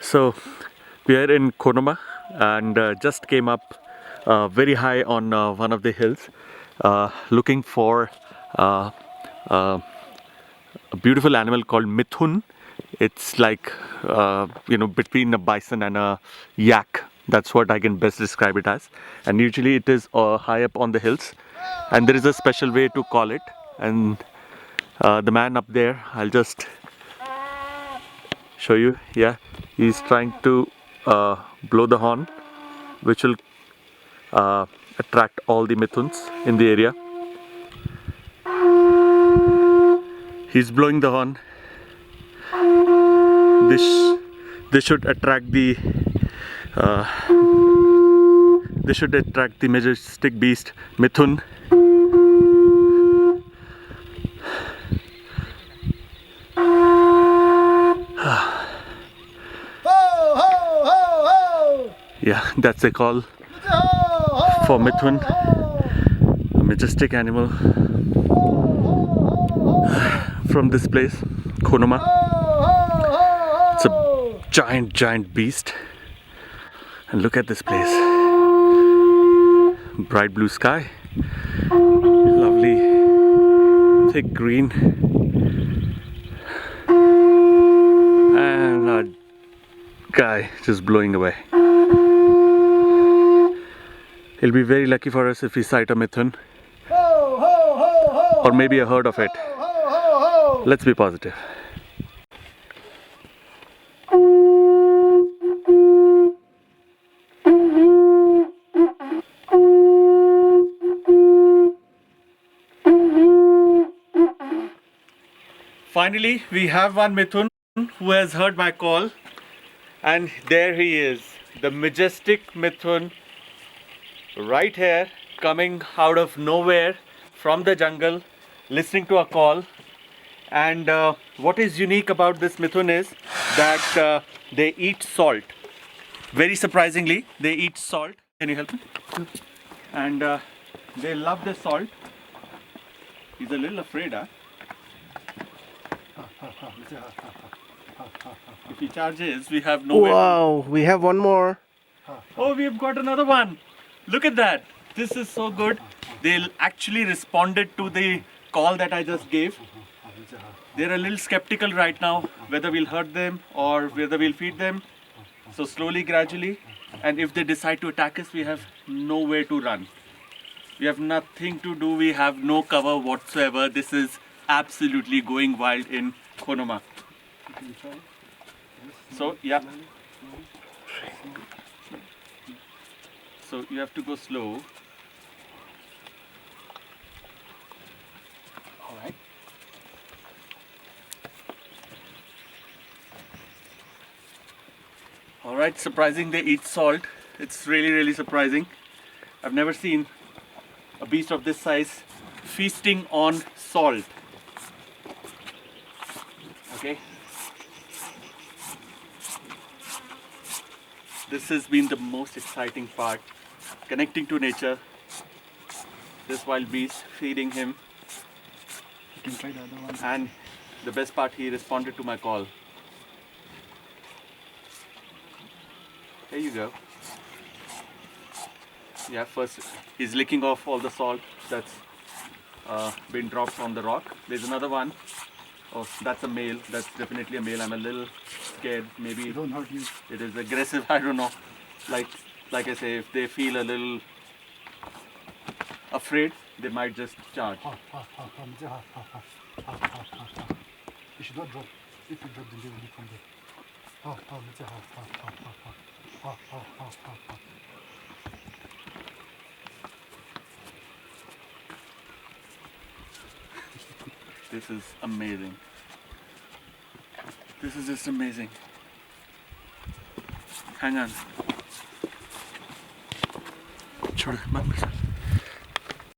So we are in Khonoma and just came up very high on one of the hills looking for a beautiful animal called Mithun. It's like between a bison and a yak. That's what I can best describe it as. And usually it is high up on the hills, and there is a special way to call it. And the man up there, I'll just show you. Yeah, he's trying to blow the horn, which will attract all the Mithuns in the area. He's blowing the horn. This should attract the majestic beast Mithun. Yeah, that's a call for Mithun, a majestic animal from this place, Khonoma. It's a giant beast. And look at this place. Bright blue sky, lovely thick green, and a guy just blowing away. It'll be very lucky for us if we sight a Mithun, or maybe a herd of it. Let's be positive. Finally, we have one Mithun who has heard my call, and there he is, the majestic Mithun, right here, coming out of nowhere from the jungle, listening to a call. And what is unique about this Mithun is that they eat salt. Very surprisingly, they eat salt. Can you help me? And they love the salt. He's a little afraid, huh? If he charges, we have nowhere. Wow, we have one more. Oh, we've got another one. Look at that. This is so good. They actually responded to the call that I just gave. They're a little skeptical right now whether we'll hurt them or whether we'll feed them. So slowly, gradually. And if they decide to attack us, we have nowhere to run. We have nothing to do. We have no cover whatsoever. This is absolutely going wild in Khonoma. So, yeah. So you have to go slow. Alright. Alright, surprising they eat salt. It's really surprising. I've never seen a beast of this size feasting on salt. Okay. This has been the most exciting part. Connecting to nature. This wild beast, feeding him. You can try the other one. And the best part, he responded to my call. There you go. Yeah, first he's licking off all the salt that's been dropped from the rock. There's another one. Oh, that's a male. That's definitely a male. I'm a little scared. Maybe Don't hurt you. it is aggressive. I don't know. Like I say, if they feel a little afraid, they might just charge. You should not drop. If you drop, then they will leap from there. This is amazing. This is just amazing. Hang on. छोड़ मत